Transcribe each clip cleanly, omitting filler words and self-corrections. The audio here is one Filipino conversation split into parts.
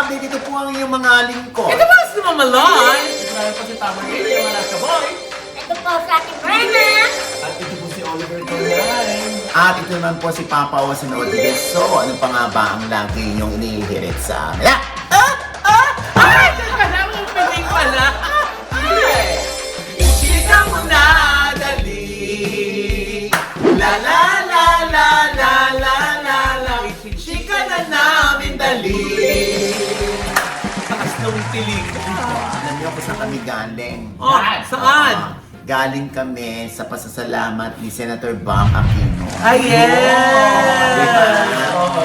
update. Ito po ang iyong mga lingkod. Ito ba si Mama Loy? Ito po si Tama Rin, yung mga nasa boy. Ito po sa ating Brenna. At ito po si Oliver Tonay. At ito naman po si Papa Wasan Rodriguez. So, ano pa nga ba ang lagi niyong inihirit sa amin? Ay! Teka lang, yung piling pala. Chika mo na, dali. La la la la la la la la. Chika na namin, dali. Taas ng piling. Alam niyo kung saan kami galing? Oh, saan? Galing kami sa pasasalamat ni Senator Bam Aquino. Ay, yes! Diba? Oo.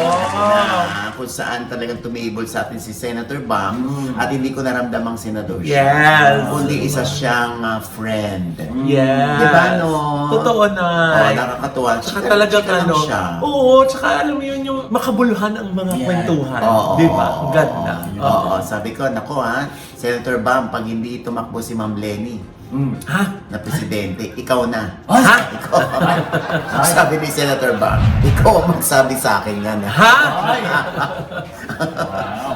Na kung saan talagang tumibol sa atin si Senator Bam at hindi ko naramdamang senador siya. Yes. Kundi isa siyang friend. Yes. Diba, no? Totoo na. Nakakatuwa. Tsaka talagang Chika lang ano, siya. oo, tsaka alam mo yun yung makabuluhan ang mga kwentuhan. Oo. Di ba? Ang ganda. Oo, sabi ko, nako Senator Bam, pag hindi tumakbo si Ma'am Lenny Ha? na presidente, ikaw na. Ha? Ikaw. Sabi ni Senator Bam, ikaw ang magsabi sa akin yan. Ha?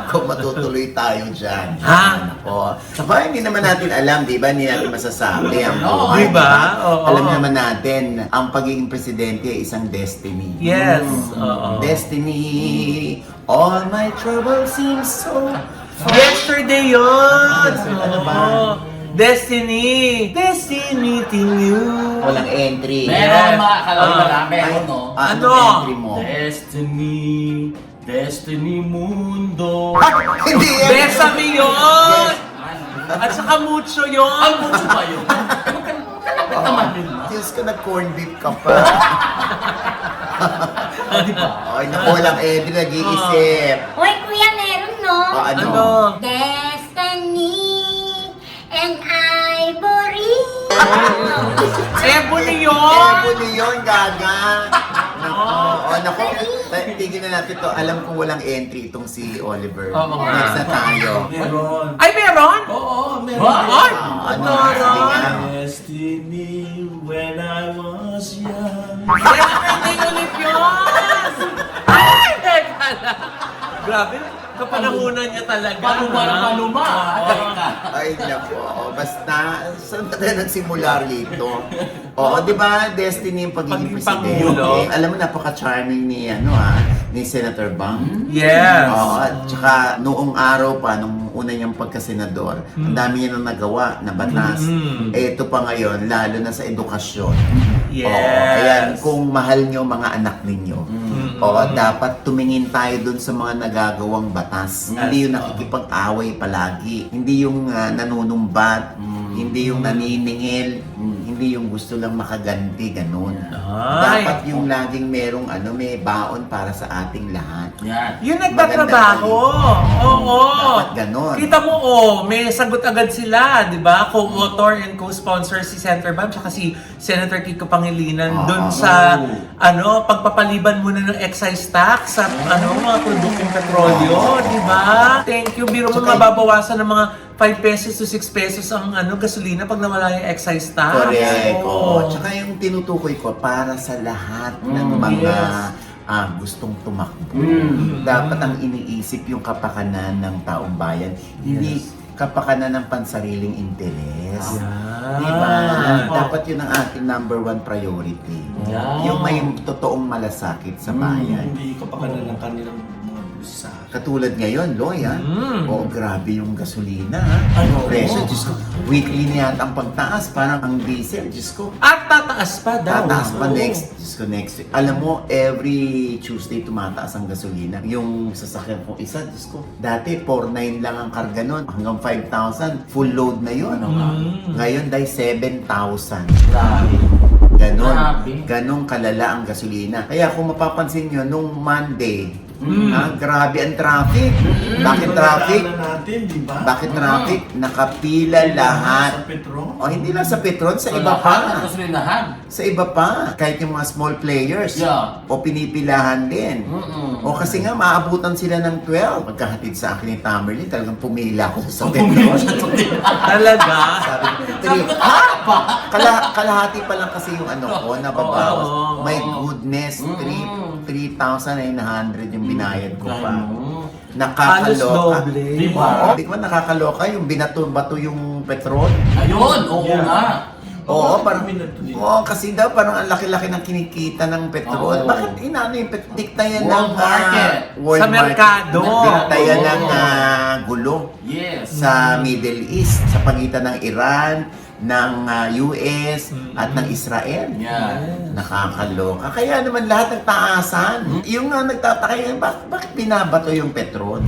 Kung matutuloy tayo dyan. Ha? O, saka hindi naman natin alam, di ba? Hindi natin masasabi ang buhay. Di ba? Oo. Alam naman natin, ang pagiging presidente ay isang destiny. Yes. Oo. Destiny, all my troubles seem so Yesterday yun! Ano ba? Destiny! Destiny to you! walang entry. Meron mga kalawin na lang, meron no. Ano? Anong entry mo? Destiny, Destiny Mundo. Hindi yan! Besame yun! At saka mucho Ang yun! mucho ba yun? Kalapit naman yun. Diyos ko, nag-corn beef ka pa. Di ba? Ay, naku, walang entry, nag-iisip. Uy, kuya, meron, no? Ano? Ano? Destiny and Ivory. Ebony yun! Ebony yun, gaga. Naku, tigil na natin to. Alam ko walang entry itong si Oliver. Oo nga. Next na tayo. Meron. Ay, meron? Oo, meron. Ay! Ano? Ano? Sige nga. Destiny when I was young. Ending ulit yun! Ay! Teka lang! Grabe, kapanahunan niya talaga. Paluma. Ay, naku. Basta, saan na tayo nagsimula rito? Oo, di ba, destiny yung pagiging Pagiging presidente. pangulo. Alam mo, napaka-charming ni, ni Senator Bam. Yes! Oo, at saka noong araw pa, nung una niyang pagkasenador, ang dami niya nang nagawa na batas. Eh, ito pa ngayon, lalo na sa edukasyon. Yes! Oo, ayan, kung mahal niyo mga anak ninyo, dapat tumingin tayo dun sa mga nagagawang batas. Hindi yung nakikipag-away palagi. Hindi yung nanunumbat. Hindi yung naniningil. Hindi yung gusto lang makaganti, ganun. Ay. Dapat yung laging merong may baon para sa ating lahat. Yan. Yung nagtatrabaho. Oo. Dapat ganon. Kita mo, may sagot agad sila, di ba? Co-author and co-sponsor si Senator Bam tsaka si Senator Kiko Pangilinan dun sa pagpapaliban muna ng excise tax sa mga produktong petrolyo, di ba? Thank you. Biro mo Tsaka- mababawasan ng mga 5 pesos to 6 pesos ang gasolina pag nawala yung excise tax. Correct. Oo. Tsaka yung tinutukoy ko para sa lahat ng mga gustong tumakbo. Dapat ang iniisip yung kapakanan ng taong bayan. Hindi kapakanan ng pansariling interes. Yan. Diba? Dapat yun ang ating number one priority. Yung may totoong malasakit sa bayan. Hindi kapakanan ng kanilang mga busa. Katulad ngayon, Loy, grabe yung gasolina, Ano? Presyo, Diyos ko. Weekly na yata ang pagtaas. Parang ang diesel, Diyos ko. At tataas pa daw. Tataas pa Oo. next week. Alam mo, every Tuesday tumataas ang gasolina. Yung sasakyan ko isa, Diyos ko. Dati, 4.9 lang ang karga nun. Hanggang 5,000. Full load na yun. Ngayon, dahil 7,000. Grabe. Ganon. Grabe. Ganon kalala ang gasolina. Kaya kung mapapansin nyo, nung Monday, grabe ang traffic. Bakit traffic? natin, di ba? Bakit traffic? Nakapila lahat. Sa Petro. O hindi lang sa Petron, sa iba lahat ng pa. gasolinahan. Sa iba pa. Kahit yung mga small players. Yeah. O pinipilahan din. O kasi nga, maabutan sila ng 12. Pagkahatid sa akin ni Tamerlin, talagang pumila ako sa Petron. Talaga? Sabi ko, Sabi ko, pa. kalahati pa lang kasi yung nababawas. Oo. My goodness, 3,900 yung binayad ko pa. Halos nakakaloka. doble. Diba? Oo, di ba nakakaloka yung binato-bato yung petrol? Ayun, oo Yeah. nga. Oo, parang, Minuto din. kasi daw parang ang laki-laki ng kinikita ng petrol. Oo. Bakit inano yung petrol? Diktayan World ng market. world Sa merkado. market. Diktayan Oo. ng gulo Yes. sa Middle East, sa pagitan ng Iran, ng US, at ng Israel. Yan. Nakakaloka. Kaya naman lahat nagtaasan. Yung nagtataka yun, bakit binabato yung petrol?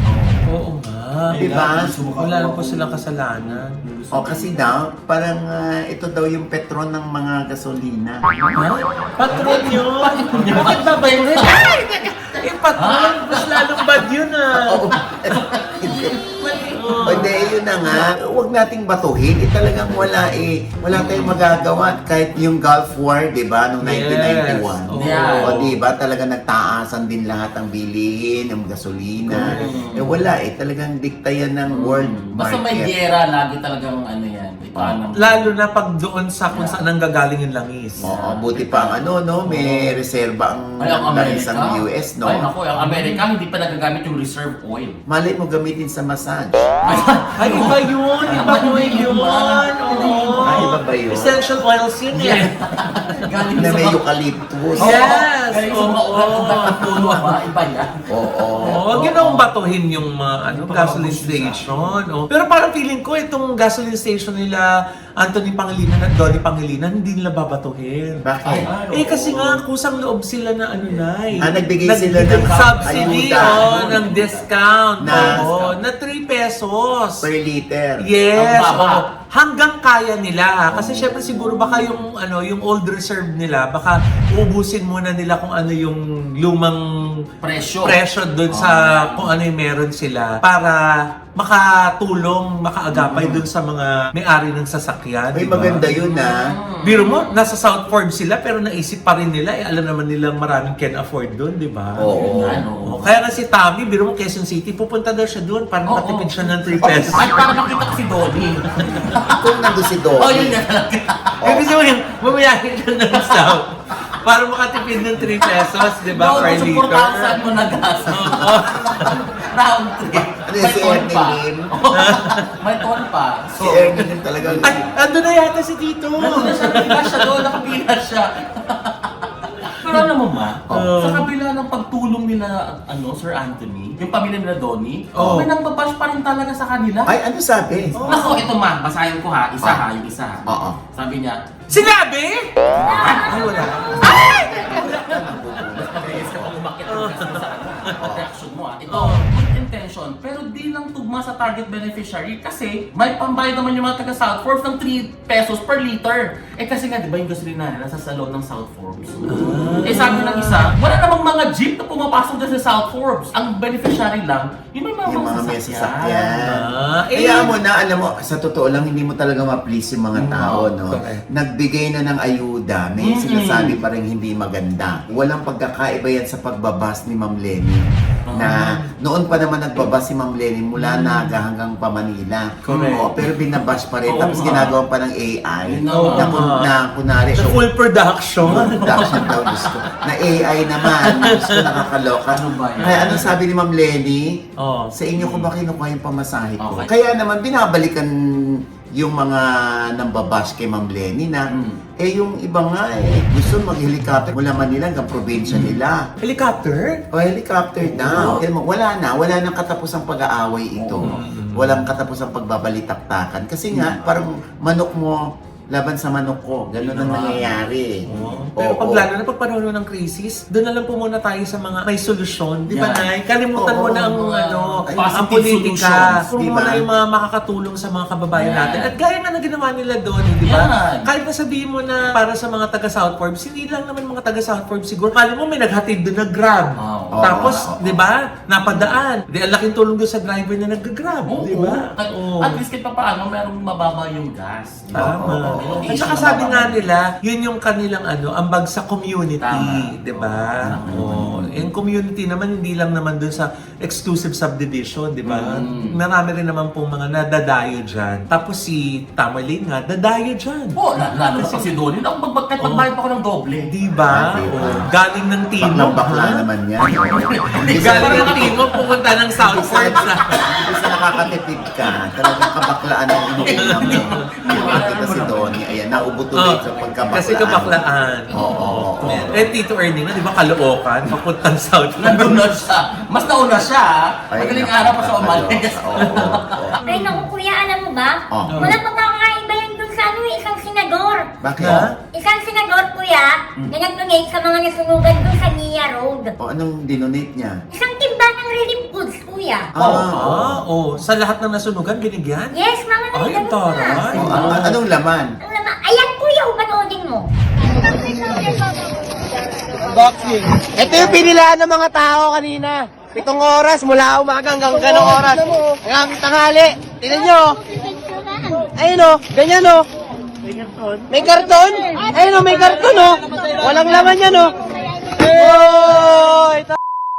Oo nga. Diba? Wala lang po silang kasalanan. O kasi daw, parang ito daw yung petrol ng mga gasolina. Ha? Patron yun! Bakit ba ba yun? Ay! Patron! Mas lalong bad yun Hindi, yun na nga. Huwag nating batuhin. Talagang wala tayong magagawa. Kahit yung Gulf War, di ba, noong Yes. 1991. Yeah. O di ba, talaga nagtaasan din lahat ang bilihin, ng gasolina. Wala talagang diktayan ng world Basta may market. gera, lagi talagang ano yan. Ipaanam. Lalo na pag doon sa kung saan ang gagaling yung langis. Oo, buti pa ang may reserba ang Ay, ang langis Amerika. ng US, no? Ay, naku, ang Amerika hindi pa nagagamit yung reserve oil. Malay mo gamitin sa massage. Ay, iba yun! Iba po yun! Oo! Ay, iba ba yun? Essential oils yun eh. Galing Na sa may mga- eucalyptus. Yes! Galing sa mga Oo. ulat-ulat ng puno ba? Iba yan. Oo. Huwag yun akong batuhin yung mga gasoline station. Pero parang feeling ko itong gasoline station nila Anthony Pangilinan at Donnie Pangilinan hindi nila babatuhin. Bakit? Kasi nga kusang loob sila na nagbigay sila ng subsidy ayuda. ng discount Na- na 3 pesos. Per liter. Yes, Ang baba. oo. Hanggang kaya nila. Kasi syempre siguro baka yung old reserve nila, baka ubusin muna nila kung ano yung lumang presyo doon sa kung ano yung meron sila para makatulong, makaagapay doon sa mga may-ari ng sasakyan. Ay, diba? maganda yun Biro mo, nasa South Ford sila pero naisip pa rin nila, alam naman nilang maraming can afford doon, di ba? Oo. Oo. Kaya nga si Tommy, biro mo Quezon City, pupunta daw siya doon para Oo. makatipid siya ng 3 pesos. Ay, para makita ko si Dolly. Kung nandun si Dolly. Oh, yun na talaga. Kasi mo yun, bumiyahin siya ng South para makatipid ng 3 pesos, di ba, per Sa liter? 4,000 mo na gas. Oo. Round trip. Ano yun, si toll pa. Ernie Lim? May toll pa. Si Ernie Lim talagang... Ay, ando na yata si Tito. Nandun na siya, nakapila siya doon, nakapila siya. Pero alam mo ma, sa kabila ng pagtulong nila, Sir Anthony, yung pamilya nila Donnie, Oh. may nagbabash pa rin talaga sa kanila. Ay, ano sabi? Ako, ito ma, basahin ko ha, isa ha, yung isa ha. Oo. Sabi niya, Sinabi? Ay, wala. Kayos ka pa umakit sa reaction mo ha. Ito, Oh. good intention, pero di lang tugma sa target beneficiary kasi may pambayad naman yung mga taga South Forbes ng 3 pesos per liter. Kasi nga, di ba yung gasolina nasa salon ng South Forbes? Sabi ng isa, wala namang mga jeep na pumapasok dyan sa South Forbes. Ang beneficiary lang, yung may Yung mga may sasakyan. Eh, Kaya mo na, alam mo, sa totoo lang, hindi mo talaga ma-please yung mga tao, no? correct. Nagbigay na ng ayuda, may sinasabi pa rin hindi maganda. Walang pagkakaiba yan sa pagbabas ni Ma'am Lenny. Na noon pa naman nagbabas si Ma'am Lenny mula Naga hanggang pa Manila. Correct. Oo, pero binabash pa rin. Oo Tapos nga. ginagawa pa ng AI. Oo Na kunwari, the full production. production daw, Diyos ko. Na AI naman, Diyos ko, nakakaloka. Ano ba yan? Kaya anong sabi ni Ma'am Lenny? Oh. Sa inyo ko ba kinukuha yung pamasahe ko? Okay. Kaya naman binabalikan yung mga nambabash kay Ma'am Lenny na yung iba nga gusto mag-helicopter mula Manila hanggang probinsya nila. Helicopter? O helicopter daw. Kaya wala nang katapusang pag-aaway ito. Walang katapusang pagbabalitaktakan. Kasi nga, parang manok mo laban sa manok ko. Ganun ang nangyayari. Pero Oo. pag lalo na pag panahon ng crisis, doon na lang po muna tayo sa mga may solusyon. Di ba, Yeah. Nay? Kalimutan mo Oo, na ang, mga ang positive politika. solutions. Puro Di mo ba? na yung mga makakatulong sa mga kababayan Yeah. natin. At gaya nga na ginawa nila doon, di ba? Yan. Kahit na sabihin mo na para sa mga taga South Forbes, hindi lang naman mga taga South Forbes siguro. Kali mo may naghatid doon na Grab. Oo. Tapos, Oo. di ba, napadaan. Di, ang laking tulong doon sa driver na nag-grab. Oo. Di ba? At least kahit pa paano, merong mababa yung gas. Di ba? Tama. Oo. At saka sabi nga nila, yun yung kanilang ambag sa community, Tama. 'di ba? Oo. Yung community naman hindi lang naman dun sa exclusive subdivision, 'di ba? Marami rin naman pong mga nadadayo diyan. Tapos si Tamerlane nga dadayo diyan. Oo, lalo na si Donnie. Kahit magbayad pa ako ng doble. 'Di ba? Ah, diba? Oo. Galing ng Timog, Bakla ha? naman yan. Galing ng Timog pumunta ng Southport sa Kasi nakakatipid ka, talagang kabaklaan ang inuulam mo. Nakita si Donnie, ayan, naubo tuloy sa pagkabaklaan. Kasi kabaklaan. Oo. Tito Ernie nga, di ba, Caloocan, papuntang South. Nandun na siya. Mas nauna siya, Magaling araw pa sa umalis. Oo. Ay, naku kuya, alam mo ba? Oh. Walang pagkakaiba yan dun sa isang senador. Bakit? Ha? Isang senador, kuya, na nag-donate sa mga nasunugan dun sa Nia Road. O anong dinonate niya? Isang timba ng relief goods, kuya. Sa lahat ng nasunugan, binigyan? Yes, mga Ay, ang taray. Anong laman? Ang laman, ayan kuya, panoodin mo. Boxing. Ito yung pinilaan ng mga tao kanina. 7 oras mula umaga hanggang ganong oras. Hanggang tanghali. Tingnan nyo. Ayun o, ganyan o. May karton? Ayun o, may karton o. Walang laman yan o. Oh, ito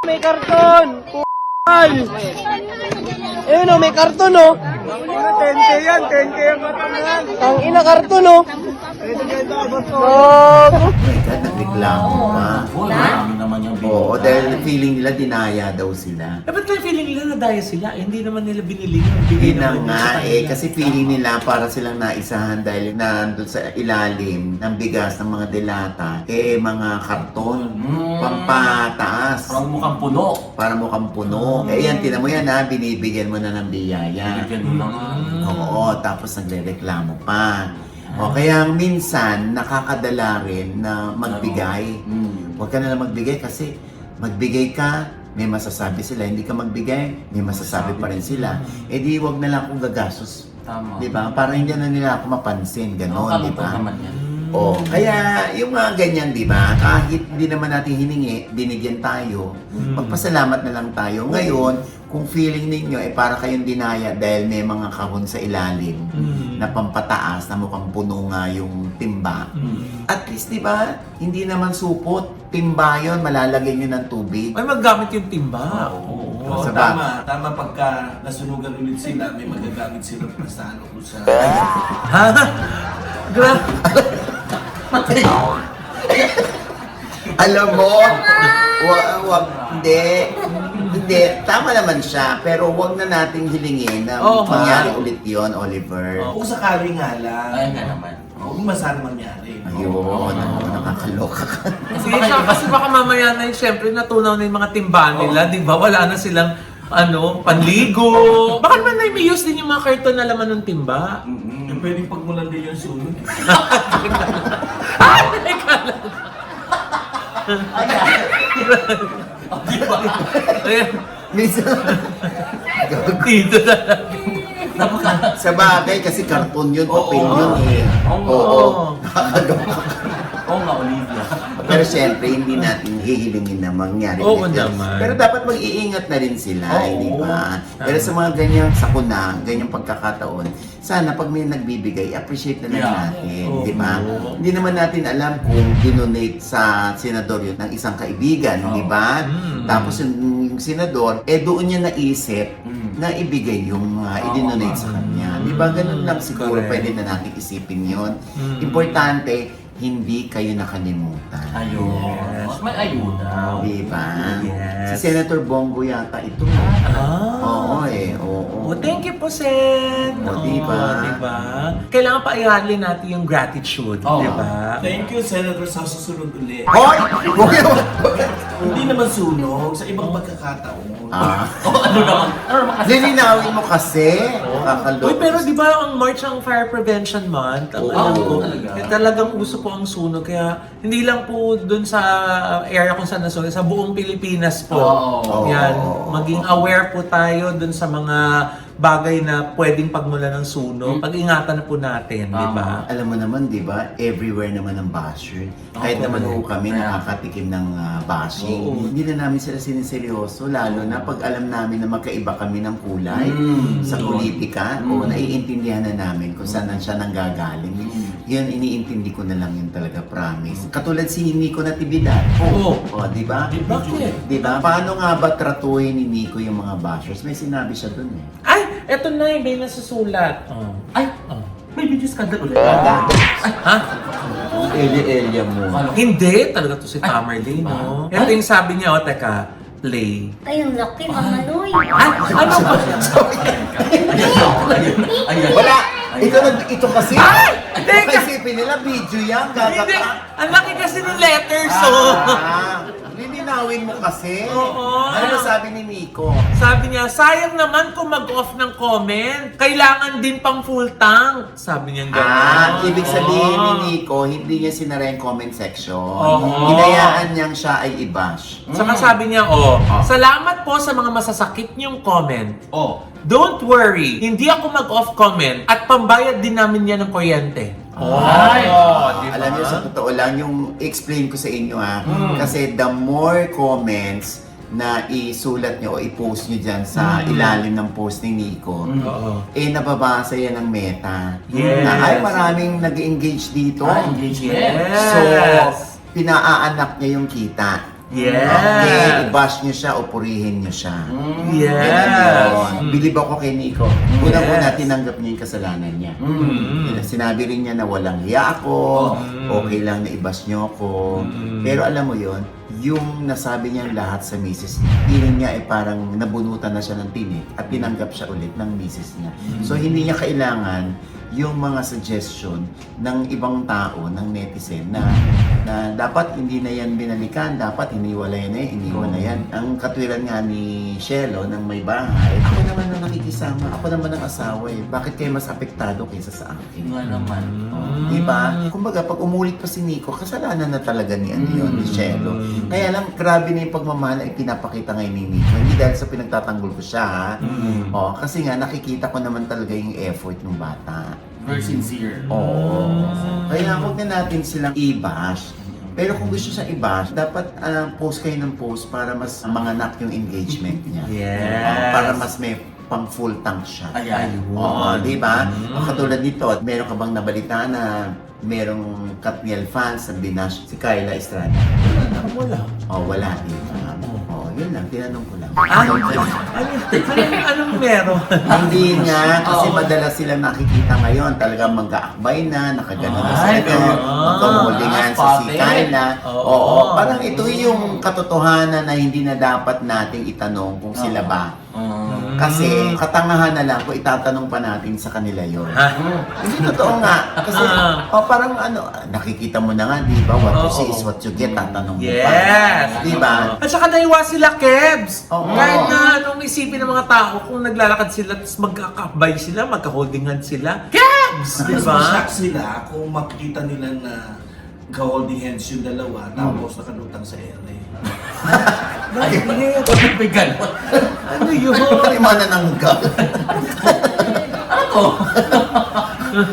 may karton. P***al. Ayun o, may karton o. 10K yan, 10K ang karton yan. Ang ina karton o. Oh my God, nagreklamo pa. Oo, marami naman yung Oo, dahil feeling nila dinaya daw sila. Dapat may feeling nila na daya sila. Hindi naman nila binili yung Hindi bigay na naman nga sa kanila. kasi feeling nila para silang naisahan dahil nandun sa ilalim ng bigas ng mga delata, mga karton, pampataas. Parang mukhang puno. Para mukhang puno. Yan, tinan mo yan ha, binibigyan mo na ng biyaya. Bigyan mo lang. Oo, tapos nagre-reklamo pa. O kaya minsan nakakadala rin na magbigay. Huwag ka na lang magbigay kasi magbigay ka, may masasabi sila. Hindi ka magbigay, may masasabi pa rin sila. Eh di wag na lang akong gagastos. Tama. Di ba? Para hindi na nila ako mapansin. Ganon, di ba? naman yan. O, kaya yung mga ganyan, di ba? Kahit hindi naman natin hiningi, binigyan tayo. Magpasalamat na lang tayo. Ngayon, kung feeling ninyo, para kayong dinaya dahil may mga kahon sa ilalim na pampataas na mukhang puno nga yung timba. At least, di ba? Hindi naman supot. Timba yun, malalagay nyo ng tubig. Ay, maggamit yung timba. Oo, Oo, sa tama pagka nasunugan ulit sila, may magagamit sila para sa ano kung sa... Ha? Grabe. Alam mo, hindi, tama naman siya, pero wag na nating hilingin na Oo, mangyari ulit yon, Oliver. Kung sakali nga lang, Ayun nga naman. huwag masana mangyari. Ayun, nakakaloka ka. Kasi baka mamaya na yun, syempre natunaw na yung mga timba nila, di ba? Wala na silang panligo. Baka naman na may use din yung mga karton na laman ng timba. Eh, pwedeng pagmulan din yung sunod. Ayan, Minsan, dito na. sa bagay, kasi karton yun, papel yun eh. Oo. Nakakaloka. Oo nga, Olivia. Pero syempre, hindi natin hihilingin na mangyari Oo ulit yun. naman. Pero dapat mag-iingat na rin sila, Oo. di ba? Pero sa mga ganyang sakuna, ganyang pagkakataon, sana pag may nagbibigay, appreciate na lang Yeah. natin, Oo. di ba? Hindi naman natin alam kung dinonate sa senador yun ng isang kaibigan, di ba? Tapos yung senador, doon niya naisip na ibigay yung idinonate sa kanya. Di ba? Ganun lang siguro Correct. pwede na natin isipin yun. Importante, hindi kayo nakalimutan. Ayun. May ayuda. Di ba? Yes. Si Senator Bongo yata ito. Oo eh, oo. Oh, thank you po, Sen. Oh, diba? Diba? Kailangan pa ihalin natin yung gratitude, Oo. diba? Thank you, Senator, sa susunod ulit. Hoy! Hindi naman sunog, sa ibang pagkakataon. Ano naman? Ano naman kasi? Lilinawin mo kasi. Nakakaloko. Uy, pero di ba ang March ang Fire Prevention Month? Ang alam ko, talaga. talagang uso po ang sunog. Kaya hindi lang po dun sa area kung saan nasunog, sa buong Pilipinas po. Oo. Yan, maging aware po tayo dun sa mga bagay na pwedeng pagmula ng sunog. Pag-ingatan na po natin, di ba? Alam mo naman, di ba? Everywhere naman ang basher. Kahit naman ho kami nakakatikim ng bashing. Oo. Hindi na namin sila siniseryoso. Lalo na pag alam namin na magkaiba kami ng kulay sa politika. O naiintindihan na namin kung saan siya nanggagaling. Yun, iniintindi ko na lang yun talaga, promise. Katulad si Nico Natividad. Oo. Di ba? Bakit? Di ba? Paano nga ba tratuhin ni Nico yung mga bashers? May sinabi siya dun eh. Ay, eto na yung may nasusulat. Oh. Ay, Oh. may video scandal ulit. Ha? Elia mo. Hindi, talaga to si Tamerlane, no? Ito yung sabi niya, teka, play. Ay, ang laki, Mama Noy. Ay, ano ba? Ayan. Wala! Ito kasi. Teka! Isipin nila, video yan. Hindi, ang laki kasi ng letters, oh. Lilinawin mo kasi. Oo. Ano sabi ni Nico? Sabi niya, sayang naman kung mag-off ng comment. Kailangan din pang full tank. Sabi niya gano'n. Ibig sabihin ni Oo. Nico, hindi niya sinara yung comment section. Oo. Hinayaan niyang siya ay i-bash. Saka sabi niya, salamat po sa mga masasakit niyong comment. Oh. Don't worry, hindi ako mag-off comment at pambayad din namin yan ng kuryente. Ay! Diba? Alam niyo, sa totoo lang, yung explain ko sa inyo kasi the more comments na isulat niyo o i-post niyo dyan sa ilalim ng post ni Nico, Oo. nababasa yan ng meta. Yes. Na ay maraming nag-engage dito. Engagement. Yes. So, pinaaanak niya yung kita. Yes. Okay, i-bash niyo siya o purihin niyo siya. Yes. Yun. Bilib ako kay Nico. Unang-una, tinanggap niya yung kasalanan niya. Sinabi rin niya na walang hiya ako, okay lang na i-bash niyo ako. Pero alam mo yon, yung nasabi niya lahat sa misis, feeling niya ay parang nabunutan na siya ng tinik at tinanggap siya ulit ng misis niya. So hindi niya kailangan yung mga suggestion ng ibang tao, ng netizen na dapat hindi na yan binalikan, dapat iniwalay na yan, iniwan na yan. Ang katwiran nga ni Shelo ng may bahay, ako naman ang nakikisama, ako naman ang asawa eh. Bakit kayo mas apektado kaysa sa akin? Nga naman. Diba? Kumbaga, pag umulit pa si Nico, kasalanan na talaga ni ni Shelo. Kaya lang, grabe na yung pagmamahal ay pinapakita ngayon ni Nico. Hindi dahil sa pinagtatanggol ko siya, ha? Kasi nga, nakikita ko naman talaga yung effort ng bata. Very sincere. Oo. Kaya huwag na natin silang i-bash. Pero kung gusto siya i-bash, dapat post kayo ng post para mas manganak yung engagement niya. Yes. Para mas may pang full tank siya. Ayan. Oo, di ba? Katulad nito, meron ka bang nabalita na merong Katniel fans na binash si Kyla Estrada? Wala. Wala, di ba? Yun lang, tinanong ko lang. Anong meron? Hindi nga, kasi madalas silang nakikita ngayon, talagang mag-aakbay na, nakagano na Ay, sila, magkamulingan sa si Kyla. Oo, parang ito yung katotohanan na hindi na dapat nating itanong kung sila ba. Kasi katangahan na lang kung itatanong pa natin sa kanila yon. Hindi totoo nga. Kasi parang nakikita mo na nga, di ba? What you see is what you get, tatanong mo pa. Yes. Di ba? At saka naiwa sila, Kebs. Oo. Kahit na anong isipin ng mga tao, kung naglalakad sila, tapos magkakabay sila, magka-holding hand sila. Kebs! Di Mas ba? ma-shock sila kung makikita nila na ka-holding hands yung dalawa tapos nakalutang sa ere. Bakit? May ganon. Ano yun? Ano yung manananggal? Ano?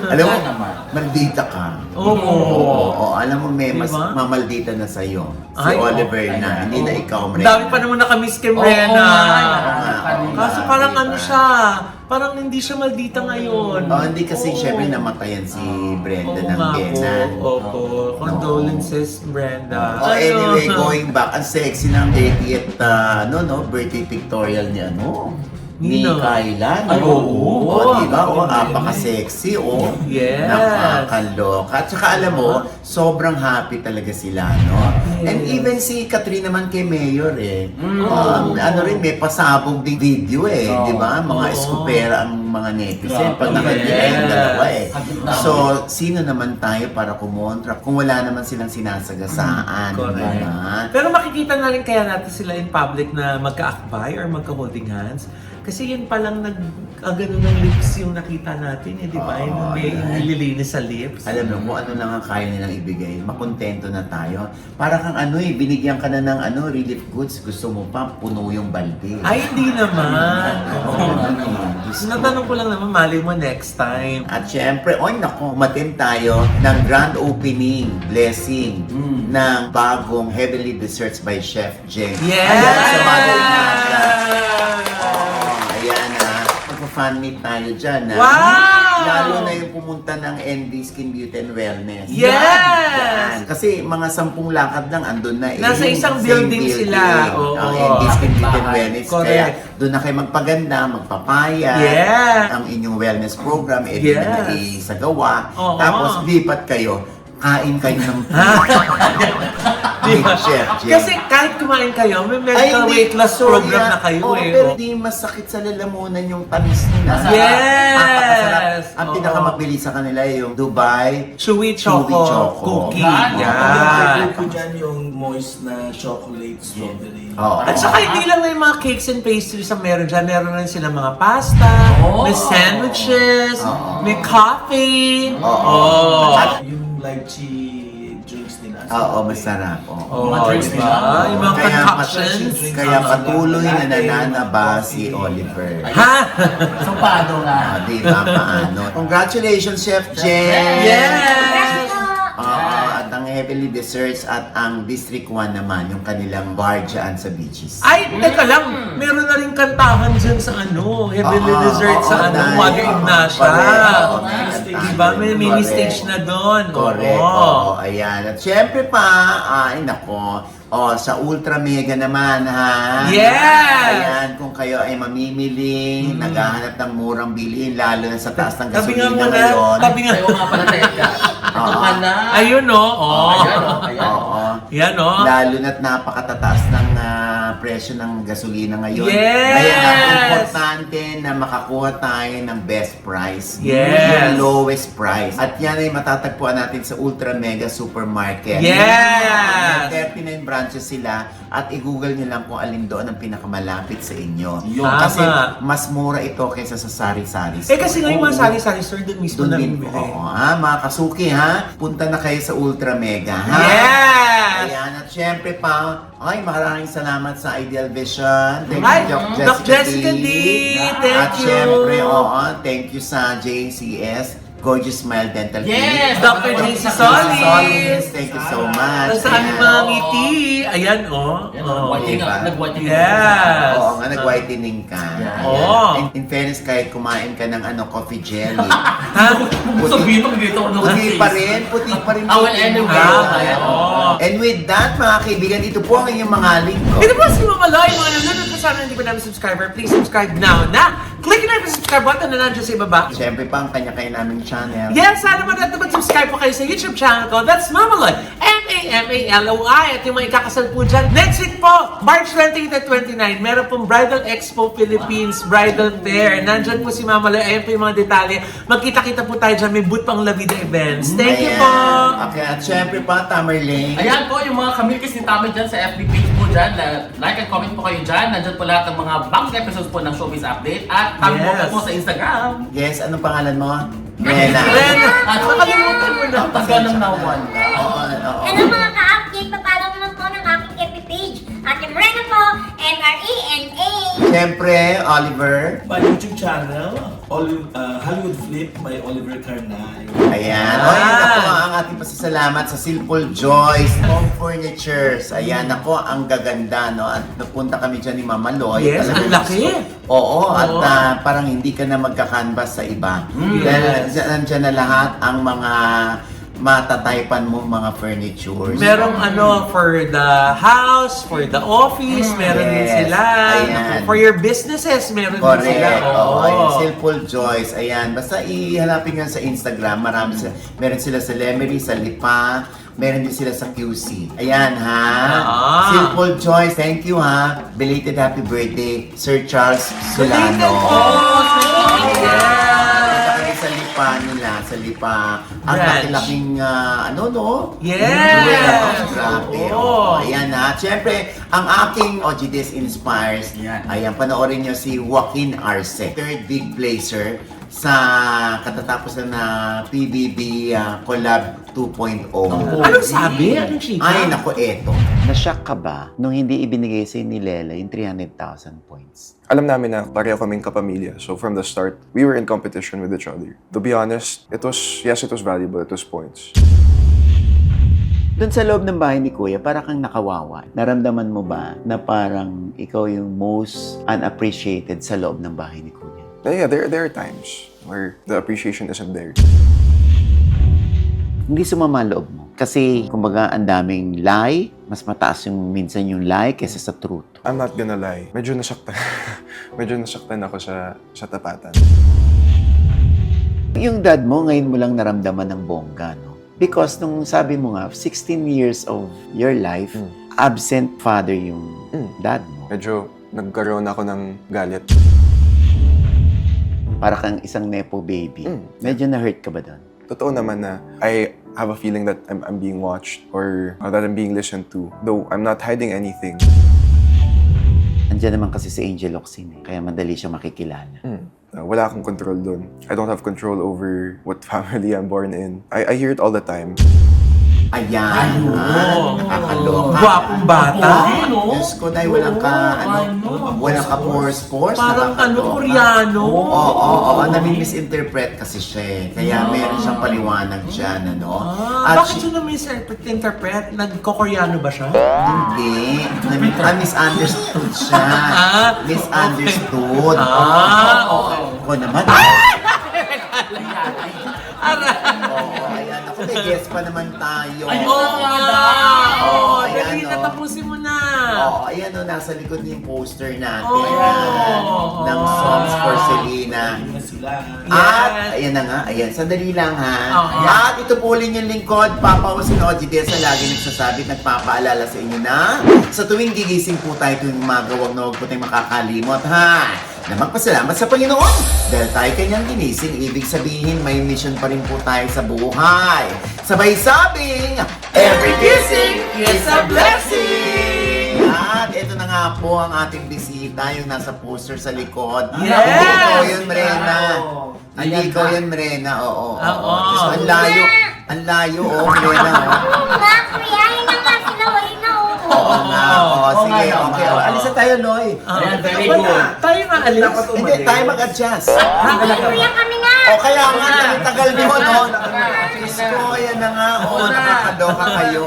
Alam mo, naman. maldita ka. Oo. Oo, alam mo, may mas Diba? mamaldita na sa'yo. Si Ay, Oliver oo. na, hindi na ikaw, Ang dami pa naman nakamiss kay Brenna. Oo. Kaso parang Diba? ano siya, parang hindi siya maldita ngayon. Hindi kasi Oo. syempre namatayan si Brenda Oo ng nga po. Benan. Opo. Condolences, Brenda. Anyway, going back, ang sexy ng 80th birthday pictorial ni ni Nino. Kyla. Ay, oo. Diba? Apaka-sexy, Yes. Nakakaloka. At saka alam mo, sobrang happy talaga sila, no? And Yes. even si Catherine naman kay Mayor, may pasabog ding video, di ba? Mga Oo. eskupera ang mga netizen pag Yes. nakagila yung dalawa, Yes. So, sino naman tayo para kumontra kung wala naman silang sinasagasaan, Correct. diba? Pero makikita na rin kaya natin sila in public na magka-akbay or magka-holding hands. Kasi yun palang ganun ng lips yung nakita natin, di ba? Yung may nililinis sa lips. Alam mo, kung ano lang ang kaya nilang ibigay, makontento na tayo. Para kang binigyan ka na ng relief goods, gusto mo pa, puno yung balde. Ay, hindi naman. Diyos ko. Natanong ko lang naman, mali mo next time. At syempre, umatin tayo ng grand opening, blessing, ng bagong Heavenly Desserts by Chef Jen. Yes! Ayan, sa Mother Naga. Ayan fan meet tayo dyan. Ha? Wow! Lalo na yung pumunta ng ND Skin Beauty and Wellness. Yes! Yan. Kasi mga 10 lakad lang andun na. Nasa Yung isang same building sila. Oo. ND Skin Beauty and Wellness. Correct. Kaya doon na kayo magpaganda, magpapaya. Yeah. Ang inyong wellness program, doon na Yes. isagawa. Oo. Tapos lipat kayo. Kain kayo ng Chef Jay. Kasi kahit kumain kayo, may medical weight loss program na kayo oh, eh. Pero di masakit sa lalamunan yung tamis nila. Yes! Napakasarap. Ang Oo. pinakamabilis sa kanila yung Dubai. Chewy Choco, Chewy Choco. cookie. Yan. Ang Yan. favorite ko dyan yung moist na chocolate strawberry. Oo. At saka hindi lang na yung mga cakes and pastries ang meron dyan. Meron rin sila mga pasta, Oh. may sandwiches, Oo. may coffee. Oo. Oh. At- Yung lychee drinks nila. Oo, masarap. Oo. Mga drinks nila. Yung mga Kaya concoctions. Kaya patuloy na nananaba si Oliver. Ha? So, paano nga? Di ba paano? Congratulations, Chef Jen! Yes! At ang Heavenly Desserts at ang District 1 naman, yung kanilang bar dyan sa beaches. Ay, teka lang. Meron na rin kantahan dyan sa ano, Heavenly Oo, Dessert sa oo, ano, dahil- Mother Ignacia. Correct, oo, May kantahan Diba? May doon, mini correct. stage na doon. Correct, Oo. oo, ayan. At syempre pa, ay nako, sa Ultra Mega naman, ha? Yes! Ayan, kung kayo ay mamimili, naghahanap ng murang bilhin, lalo na sa taas ng Tabi nga gasolina muna. ngayon. Tabi nga. Ayaw nga pala, teka. Ito ka na. Ayun, no? Oh. Ayan, oh. Ayan. Oo. Yan, no? Lalo na't napakatataas ng presyo ng gasolina ngayon. Yes! Kaya ang importante na makakuha tayo ng best price. Yes! Yung lowest price. At yan ay matatagpuan natin sa Ultra Mega Supermarket. Yes! May 39 branches sila at i-google nyo lang kung alin doon ang pinakamalapit sa inyo. Yun. Kasi Tama. mas mura ito kaysa sa sari-sari. Eh kasi ngayon mga sari-sari store doon mismo Doon na din, bibili. oo, ha, mga kasuki, ha? Punta na kayo sa Ultra Mega, ha? Yes! Ayan, at syempre pa, ay, maraming salamat sa Ideal Vision. Thank Ay, you, Doc Jessica D. Thank At you. syempre, thank you sa JCS, Gorgeous Smile Dental Yes! Clinic. Dr. JC Solis. Solis, thank you so much. Sa aming mga ngiti. Ayan, oh. Yan, Oh. whitening diba? nag-whitening. Yes. Oo nga, nag-whitening ka. Yeah. Ayan. Oo. In fairness, kahit kumain ka ng coffee jelly. Ha? Sabihin mo, dito ako Puti pa rin, puti pa rin. Ah, well, anyway. Ayan. Oo. And with that, mga kaibigan, ito po ang inyong mga lingkod. Ito po si Mama Loy, mga nanonood po sana hindi pa namin subscriber. Please subscribe now na. Click na yung subscribe button na nandiyan sa ibaba. Siyempre pa ang kanya-kanya naming channel. Yes, sana mag-subscribe po kayo sa YouTube channel ko. That's Mama Loy. MAMALOI. At yung mga ikakasal po dyan. Next week po, March 28 at 29, meron pong Bridal Expo Philippines Bridal Fair. Nandyan po si Mama Loy. Ayan po yung mga detalye. Magkita-kita po tayo dyan. May booth pang La Vida Events. Thank you po. Okay, at syempre pa, Tamerlane. Ayan po, yung mga kamilkis ni Tami dyan sa FB page po dyan. Like and comment po kayo dyan. Nandyan po lahat ng mga bagong episodes po ng Showbiz Update. At Tami Yes. po sa Instagram. Yes, anong pangalan mo? Rena. Ren, At nakalimutan mo na. ang taga ng nawan. Oo, oo. Hello mga ka-update, papalaw naman po ng aking FB page. At yung Rena po, M-R-E-N-A. Siyempre, Oliver. My YouTube channel, Hollywood Flip by Oliver Carnay. Ayan. O, yun na po ang ating pasasalamat sa Simple Joys Home Furnitures. Ayan, ako ang gaganda, no? At napunta kami dyan ni Mama Loy. Yes, Talagang ang laki. Oo, at Oo. parang hindi ka na magka-canvas sa iba. Dahil nandiyan na lahat ang mga matataypan mo mga furnitures. Merong for the house, for the office, meron din Yes. sila. Ayan. For your businesses, meron din Correct. sila. Oo, yung Simple Joys. Ayan. Basta ihanapin nga sa Instagram. Marami sila. Meron sila sa Lemery, sa Lipa. Meron din sila sa QC. Ayan, ha? Ah. Simple Joys. Thank you, ha? Belated happy birthday, Sir Charles Belated Solano. po! Yes! Sa Lipa nila, sa Lipa. Ang Branch. laki-laking, no? Yes! Grabe. Oo. Oh. Ayan na. Siyempre, ang aking OGDS Inspires, Yan. ayan, panoorin nyo si Joaquin Arce. Third big placer sa katatapos na PBB Collab 2.0. Anong sabi? Anong chika? Ay, naku, eto. Na-shock ka ba nung hindi ibinigay sa'yo ni Lela yung 300,000 points? Alam namin na pareho kaming kapamilya. So from the start, we were in competition with each other. To be honest, it was valuable. It was points. Doon sa loob ng bahay ni Kuya, para kang nakawawa. Naramdaman mo ba na parang ikaw yung most unappreciated sa loob ng bahay ni Kuya? Yeah, there are times where the appreciation isn't there. Hindi sumama loob mo. Kasi, kumbaga, ang daming lie. Mas mataas yung minsan yung lie kaysa sa truth. I'm not gonna lie. Medyo nasaktan. Medyo nasaktan ako sa tapatan. Yung dad mo, ngayon mo lang naramdaman ng bongga, no? Because nung sabi mo nga, 16 years of your life, absent father yung dad mo. Medyo nagkaroon ako ng galit. Para kang isang nepo baby. Medyo na-hurt ka ba doon? Totoo naman na I have a feeling that I'm being watched or that I'm being listened to. Though I'm not hiding anything. Andiyan naman kasi si Angel Locsin, kaya madali siya makikilala. Wala akong control doon. I don't have control over what family I'm born in. I hear it all the time. Ayan, nakakaloka. Gwapong bata. Diyos ko, dahil walang ka, walang ka pores-pores. Parang nakakaloka. Koreano. Oo, nami-misinterpret kasi siya eh. Kaya meron siyang paliwanag dyan, ano? Bakit siya na-misinterpret? Nagko-Koreano ba siya? Hindi. Misunderstood siya. Misunderstood. Ako naman. Oo, ayan. Ako, may guess pa naman tayo. Oo, ayan, dali, oh. tatapusin mo na. Oo, ayan o, nasa likod niyo yung poster natin. Oh. Ng Songs for Selena. Na sila. At, ayan na nga, ayan, sandali lang ha. Okay. At ito po ulit yung lingkod, Papa Osin Oji Desa, lagi nagsasabi, nagpapaalala sa inyo na sa tuwing gigising po tayo tuwing umaga, huwag na huwag po tayong makakalimot ha. Na magpasalamat sa Panginoon dahil tayo kanyang ginising, ibig sabihin may mission pa rin po tayo sa buhay. Sabay sabing, every kissing is a blessing! At ito na nga po ang ating bisita, yung nasa poster sa likod. Yes! Hindi ikaw yun, Mrena. Hindi ikaw yun, Mrena. Oo. Diyos ko, ang layo. Ang layo, Mrena. Oo nga, kuya. Yun na nga, sinaway na Oo nga, sige, okay. Alisa tayo, Loy. Very good. Tayo nga alis. Hindi, tayo mag-adjust. Kuya, kami nga. O kaya nga, tagal nyo, no? Diyos ko, yan na nga. O, nakakadoka kayo.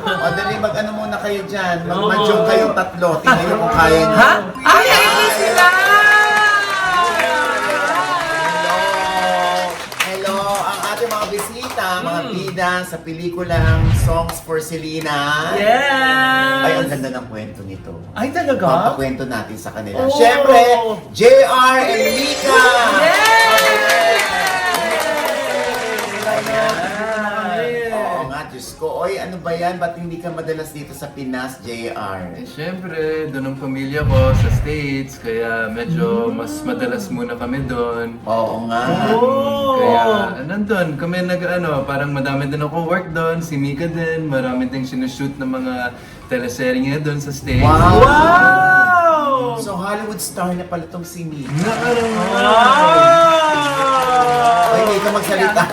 O, dali, mag-ano muna kayo dyan. Mag-joke kayong tatlo. Tingnan nyo kung kaya nyo. Ha? Ay, ayun sila! Hello, ang ating mga bisita, mga bida sa pelikulang Songs for Selena. Yes! Ay, ang ganda ng kwento nito. Ay, talaga? Papakwento natin sa kanila. Oh. Siyempre, JR and Mika! Oo nga, Diyos ko. Oy, ano ba yan? Ba't hindi ka madalas dito sa Pinas, JR? Siyempre, doon ang pamilya ko sa States, kaya medyo mas madalas muna kami doon. Oo nga. Kaya nandun kami parang madami din ako work doon, si Mika din, marami ding sinushoot ng mga teleserye doon sa States. Wow! Wow! So, Hollywood star na pala tong si Mika. Wow! Ay, hindi ka magsalita.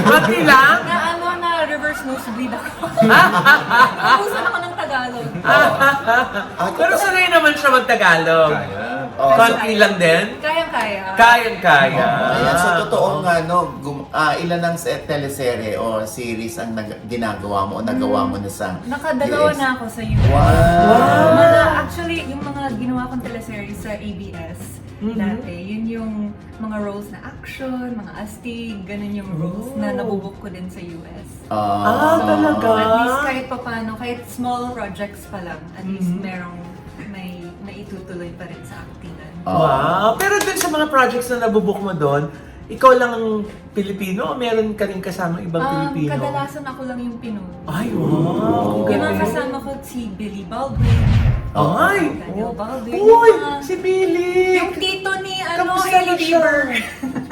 Pati lang? Na reverse nosebleed ako. Ubusan ako ng Tagalog. Pero sanay naman siya mag-Tagalog. Konti lang din? Kayang-kaya. Kayang-kaya. Ayan, so totoo nga, no, ilan ng teleserye o series ang ginagawa mo o nagawa mo na sa Nakadalawa US? na ako sa US. Wow! Actually, yung mga ginawa kong teleserye sa ABS dati, yun yung mga roles na action, mga astig, ganun yung roles na nabubuk ko din sa US. Talaga? At least kahit papano, kahit small projects pa lang, at least merong may itutuloy pa rin sa actingan. Wow! Pero dun sa mga projects na nabubuk mo doon, ikaw lang ang Pilipino o meron ka rin kasama ibang Pilipino? Kadalasan ako lang yung Pinoy. Ay, wow! Yung mga kasama ko si Billy Baldwin. Ay! Daniel Baldwin. Uy! yung mga- Si Billy! Yung tito ni Kamusta Hailey na siya? Bieber.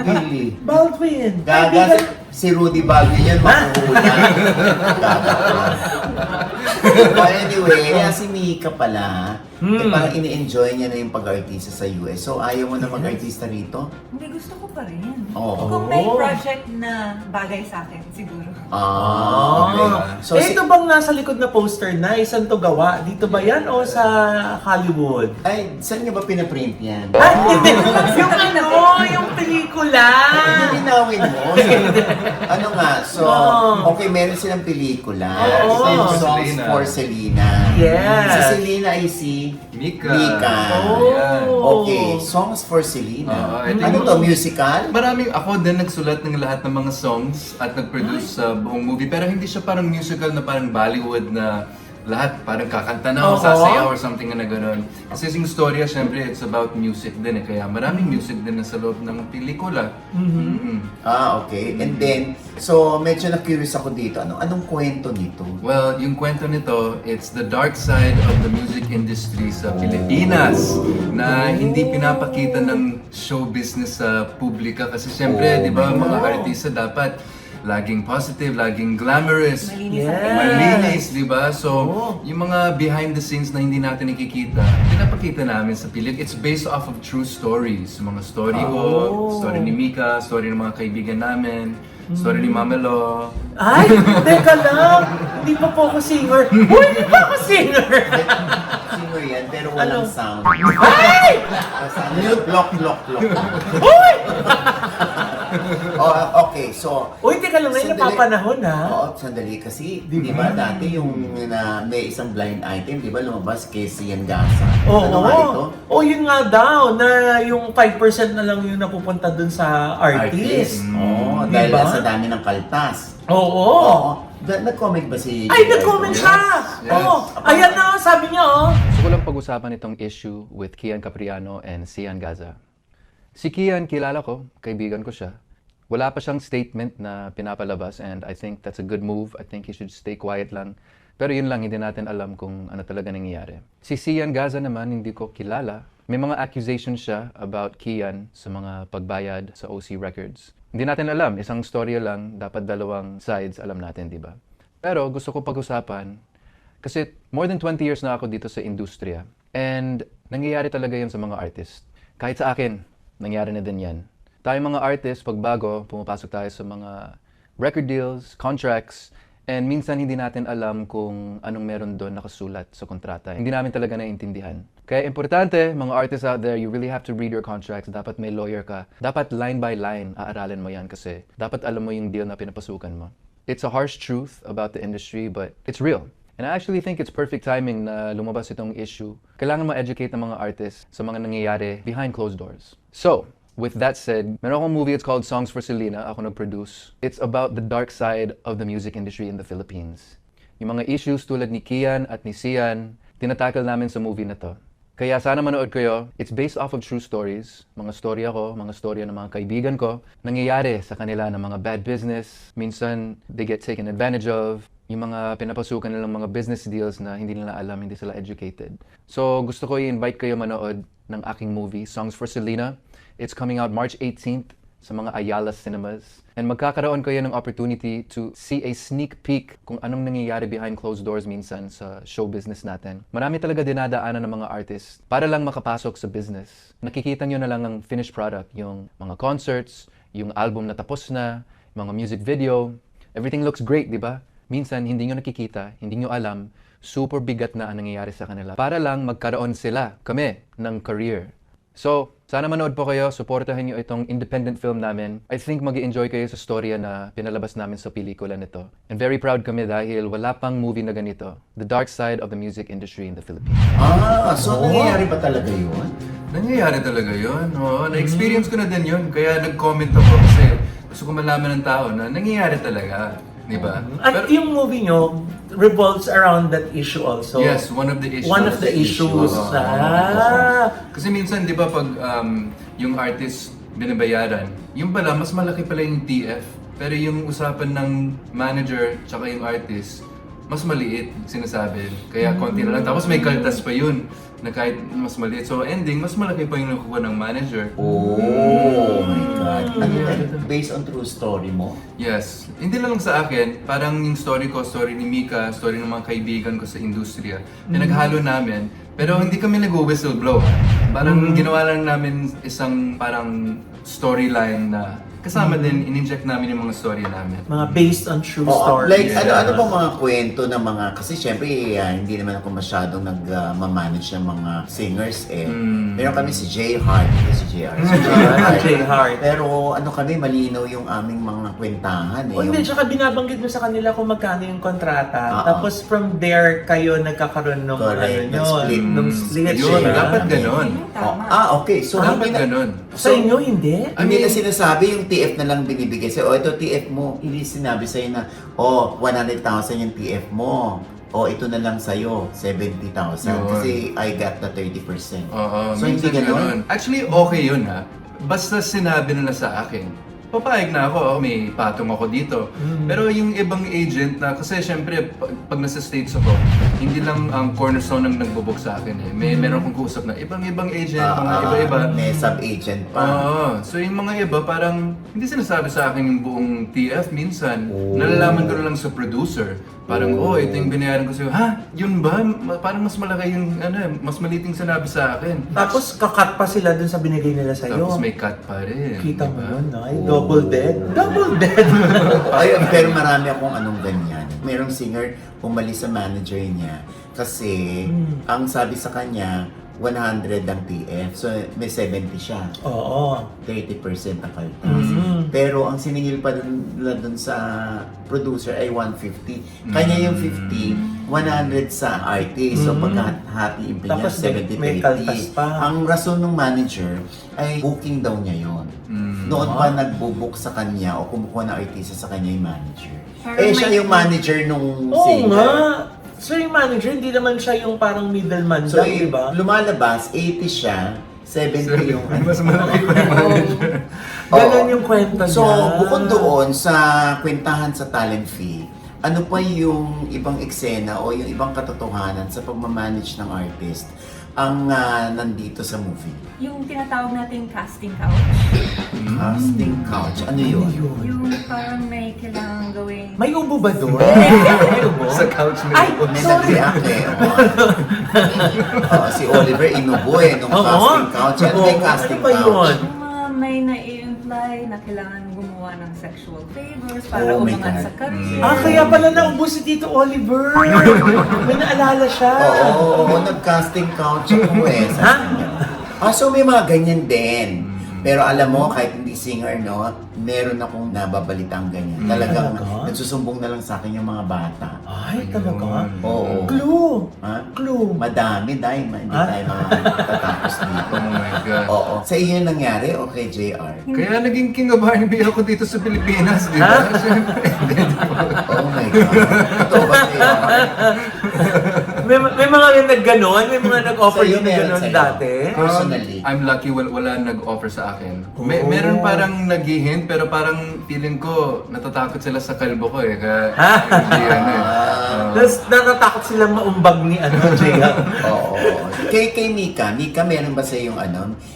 Really? Baldwin! Gaga, si Rudy Baldwin yan, makuhula. But anyway, si Mika pala, parang ini-enjoy niya na yung pag-artista sa US. So, ayaw mo na mag-artista rito? Hindi, gusto ko pa rin. Oo. Kung may project na bagay sa akin, siguro. Okay. So, Ito bang nasa likod na poster na? Isang to gawa? Dito ba yan o sa Hollywood? ay, saan niyo ba pinaprint yan? Ay, hindi! Yung yung pelikula! Linawin mo. Ano nga, so, okay, meron silang pelikula. Oo. Ito yung Songs for Selena. Yes. Si Selena ay si Mika. Mika. Ayan. Okay, Songs for Selena. Oo, ito Ano yung- to, musical? Ako din nagsulat ng lahat ng mga songs at nag-produce sa buong movie. Pero hindi siya parang musical na parang Bollywood na lahat parang kakanta na o Oo. sasayaw or something na gano'n. Kasi yung storya, syempre, it's about music din eh. Kaya maraming music din na sa loob ng pelikula. Okay. And then, so medyo na-curious ako dito. Anong kwento nito? Well, yung kwento nito, it's the dark side of the music industry sa Pilipinas na hindi pinapakita ng show business sa publika kasi syempre, di ba, mga artista dapat laging positive, laging glamorous, Malinis Yeah. ang malinis, di ba? So, yung mga behind the scenes na hindi natin nakikita, pinapakita namin sa pelikula. It's based off of true stories. Mga story ko, story ni Mika, story ng mga kaibigan namin, story ni Mamelo. Ay, teka lang. Hindi pa po ako singer. Uy, hindi pa ako singer. Singer yan, pero walang Ano? sound. Ay! Mute, lock. Uy! Okay, so... Uy, teka lang, ngayon Sandali. napapanahon ha. Oo, sandali. Kasi, di ba, dati yung na may isang blind item, di ba, lumabas kay Sian Gasa. Oo. Ano nga ito? Oh, yun nga daw, na yung 5% na lang yung napupunta dun sa artist. Oo, Di dahil ba? sa dami ng kaltas. Oo. Oo. Nag-comment ba si... Ay, nag-comment siya! Yes. Oo. Ayan na, sabi niya, oh. Gusto ko lang pag-usapan itong issue with Kian Capriano and Sian Gaza. Si Kian, kilala ko, kaibigan ko siya. Wala pa siyang statement na pinapalabas and I think that's a good move. I think he should stay quiet lang. Pero yun lang, hindi natin alam kung ano talaga nangyayari. Si Sian Gaza naman, hindi ko kilala. May mga accusations siya about Kian sa mga pagbayad sa OC Records. Hindi natin alam, isang storya lang, dapat dalawang sides alam natin, di ba? Pero gusto ko pag-usapan, kasi more than 20 years na ako dito sa industriya. And nangyayari talaga yan sa mga artist. Kahit sa akin, nangyari na din yan. Tayo mga artist, pag bago, pumapasok tayo sa mga record deals, contracts, and minsan hindi natin alam kung anong meron doon nakasulat sa kontrata. Hindi namin talaga naiintindihan. Kaya importante, mga artists out there, you really have to read your contracts. Dapat may lawyer ka. Dapat line by line, aaralin mo yan kasi dapat alam mo yung deal na pinapasukan mo. It's a harsh truth about the industry, but it's real. And I actually think it's perfect timing na lumabas itong issue. Kailangan ma-educate ng mga artists sa mga nangyayari behind closed doors. So, with that said, meron akong movie, it's called Songs for Selena. Ako nag-produce. It's about the dark side of the music industry in the Philippines. Yung mga issues tulad ni Kian at ni Sian, tinatakal namin sa movie na to. Kaya sana manood kayo. It's based off of true stories. Mga storya ko, mga storya ng mga kaibigan ko. Nangyayari sa kanila ng mga bad business. Minsan, they get taken advantage of. Yung mga pinapasukan nilang mga business deals na hindi nila alam, hindi sila educated. So gusto ko i-invite kayo manood ng aking movie, Songs for Selena. It's coming out March 18th sa mga Ayala Cinemas. And magkakaroon kayo ng opportunity to see a sneak peek kung anong nangyayari behind closed doors minsan sa show business natin. Marami talaga dinadaanan ng mga artists para lang makapasok sa business. Nakikita nyo na lang ang finished product, yung mga concerts, yung album na tapos na, mga music video. Everything looks great, di ba? Minsan, hindi nyo nakikita, hindi nyo alam, super bigat na ang nangyayari sa kanila para lang magkaroon sila, kami, ng career. So, sana manood po kayo, supportahan nyo itong independent film namin. I think mag-i-enjoy kayo sa storya na pinalabas namin sa pelikula nito. And very proud kami dahil wala pang movie na ganito. The dark side of the music industry in the Philippines. So nangyayari ba talaga yun? Nangyayari talaga yun. Oo, na-experience ko na din yun. Kaya nag-comment ako kasi gusto ko malaman ng tao na nangyayari talaga. Di ba? At yung movie nyo revolves around that issue also. Yes, one of the issues. One of the issues. Kasi minsan, di ba, pag yung artist binabayaran, yung pala, mas malaki pala yung TF. Pero yung usapan ng manager tsaka yung artist, mas maliit sinasabi. Kaya konti na lang. Tapos may kaltas pa yun na kahit mas maliit. So ending, mas malaki pa yung nakuha ng manager. Oh my God. Ano yan? Based on true story mo? Yes. Hindi lang sa akin, parang yung story ko, story ni Mika, story ng mga kaibigan ko sa industriya, na naghalo namin. Pero hindi kami nag-whistleblow. Parang ginawa lang namin isang parang storyline na kasama din, in-inject namin yung mga story namin. Mga based on true Oo, stories. like Yeah. ano bang mga kwento ng mga, kasi syempre hindi naman ako masyadong nag-manage ng mga singers eh. Meron kami si Jay Hart, si JR. Si Jay Hart. Pero ano kami, malinaw yung aming mga kwentahan eh. O hindi, Yung- tsaka binabanggit mo sa kanila kung magkano yung kontrata. Oo. Tapos from there, kayo nagkakaroon ng Correct, ng split. Nung split. Yun, yeah. dapat ganon. Okay. So Dapat hindi na, ganon. Sa inyo, hindi? hindi na sinasabi yung TF na lang binibigay sa'yo. O ito TF mo, hindi sinabi sa'yo na, 100,000 yung TF mo. O ito na lang sa'yo, 70,000. Yun. Kasi I got the 30%. Oo, So hindi minsan ganon? Actually, okay yun ha. Basta sinabi nila sa akin, papayag na ako, may patong ako dito. Pero yung ibang agent na, kasi syempre, pag nasa States ako, hindi lang ang cornerstone ang nagbubook sa akin eh. Meron akong kausap na ibang agent, mga iba-iba. May sub-agent pa. Oo. So yung mga iba parang hindi sinasabi sa akin yung buong TF minsan. Nalalaman ko na lang sa producer. Parang, ito yung binayaran ko sa'yo. Ha? Yun ba? Parang mas malaki yung, mas maliting sinabi sa akin. Tapos kakat pa sila dun sa binigay nila sa'yo. Tapos may cut pa rin. Kita mo diba? yun, ay, double dead. Double dead. Ay, pero marami akong anong ganyan. Merong singer, umalis sa manager niya. Kasi, ang sabi sa kanya, 100 ang TF. So, may 70 siya. Oo. 30% ang kaltas. Pero ang siningil pa dun sa producer ay 150. Kanya yung 50, 100 sa artist. So pagkahatiin pa niya, Tapos may 70-30. kaltas pa. Ang rason ng manager ay booking daw niya yon. Noon pa nagbo-book sa kanya o kumukuha ng artista sa kanya yung manager. Pero Siya may- yung manager nung Oo singer. nga. So yung manager, hindi naman siya yung parang middleman So, lang, di ba? lumalabas, 80 siya, 70 yung... Mas malaki pa yung manager. Ganon Oo. yung kwento So, niya. bukod doon sa kwentahan sa talent fee, ano pa yung ibang eksena o yung ibang katotohanan sa pagmamanage ng artist ang nandito sa movie? Yung tinatawag nating casting couch. Casting couch. Ano yun? Yung parang may kailangan gawing... May ubo ba doon? May ubo? Sa couch may Ay, May sorry. nag-react eh. Si Oliver inubo eh nung Oo. casting couch. Ano ba yung Oo. casting Ano ba yun? couch? Yung mga may na-imply na kailangan gumawa ng sexual favors para Oh my umangat God. sa career. Kaya pala naubo si Tito Oliver. May naalala siya. Oo, nag-casting couch ako eh. Ha? So may mga ganyan din. Pero alam mo, kahit hindi singer, no, meron akong nababalitang ganyan. Talagang Talaga? nagsusumbong na lang sa akin yung mga bata. Ay, talaga? Oo. Clue. Ha? Clue. Madami dahil hindi Ah? tayo makakatapos dito. Oh my God. Oo. Sa iyo nangyari o kay JR? Kaya naging King of R&B ako dito sa Pilipinas, di ba? Siyempre. Oh my God. Totoo ba JR? May mga nag-ganon? May mga nag-offer Sa'yo yung meron ganon sa'yo? dati? Personally. I'm lucky wala nag-offer sa akin. Oh. Meron parang nag-hint pero parang feeling ko natatakot sila sa kalbo ko eh. Kaya Ha? hindi ano eh. Tapos natatakot silang maumbag ni JR. Oo. Kay Mika, meron ba sa yung